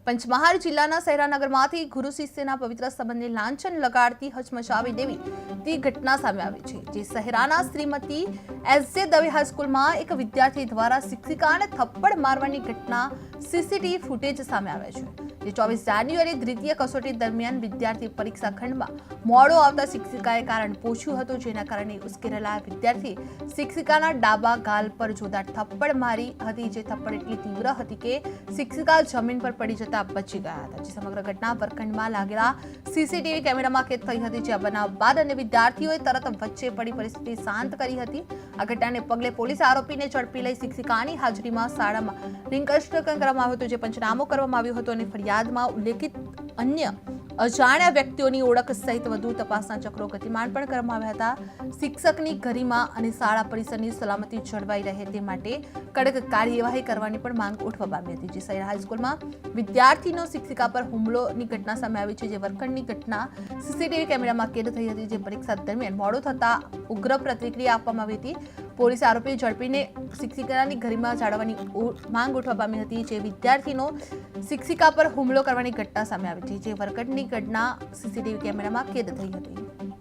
પંચમહાલ જિલ્લાના સહેરાનગરમાંથી ગુરુ શિષ્યના પવિત્ર સંબંધને લાંછન લગાડતી હચમચાવી દેવી તે ઘટના સામે આવી છે, જે સહેરાના શ્રીમતી એસ.જે. દવે હાઈસ્કૂલમાં એક વિદ્યાર્થી દ્વારા શિક્ષિકાને થપ્પડ મારવાની ઘટના સીસીટીવી ફૂટેજ સામે આવ્યા છે. જે 24 જાન્યુઆરી દ્વિતીય કસોટી દરમિયાન વિદ્યાર્થી પરીક્ષા ખંડમાં મોડો આવતા શિક્ષિકાએ કારણ પૂછ્યું હતું, જેના કારણે ઉશ્કેરેલા વિદ્યાર્થી શિક્ષિકાના ડાબા ગાલ પર જોરદાર થપ્પડ મારી હતી. જે થપ્પડ એટલી તીવ્ર હતી કે શિક્ષિકા જમીન પર પડી જતા બચી ગયા હતા. જે સમગ્ર ઘટના વર્ગખંડમાં લાગેલા સીસીટીવી કેમેરામાં કેદ થઈ હતી. જે બનાવ બાદ અને વિદ્યાર્થીઓએ તરત વચ્ચે પડી પરિસ્થિતિ શાંત કરી હતી. આ ઘટનાને પગલે પોલીસે આરોપીને ઝડપી લઈ શિક્ષિકાની હાજરીમાં શાળામાં લિંકસ્ટકન કરવામાં આવ્યું હતું, જે પંચનામો કરવામાં આવ્યો હતો અને ફરિયાદમાં ઉલ્લેખિત અન્ય અજાણ્યા વ્યક્તિઓની ઓળખ સહિત વધુ તપાસના ચક્રો ગતિમાન પણ કરવામાં આવ્યા હતા. શિક્ષકની ગરિમા અને શાળા પરિસરની સલામતી જળવાઈ રહે તે માટે કડક કાર્યવાહી કરવાની પણ માંગ ઉઠવા પામી હતી. જે સહેરા હાઈસ્કૂલમાં વિદ્યાર્થીનો શિક્ષિકા પર હુમલોની ઘટના સામે આવી છે. જે વર્ગખંડની ઘટના સીસીટીવી કેમેરામાં કેદ થઈ હતી. જે પરીક્ષા દરમિયાન મોડું થતા ઉગ્ર પ્રતિક્રિયા આપવામાં આવી હતી. પોલીસે આરોપી ઝડપીને શિક્ષિકાની ગરિમા જાળવવાની માંગ ઉઠવા પામી હતી. જે વિદ્યાર્થીનો શિક્ષિકા પર હુમલો કરવાની ઘટના સામે આવી હતી. જે વર્ગખંડની ઘટના સીસીટીવી કેમેરામાં કેદ થઈ હતી.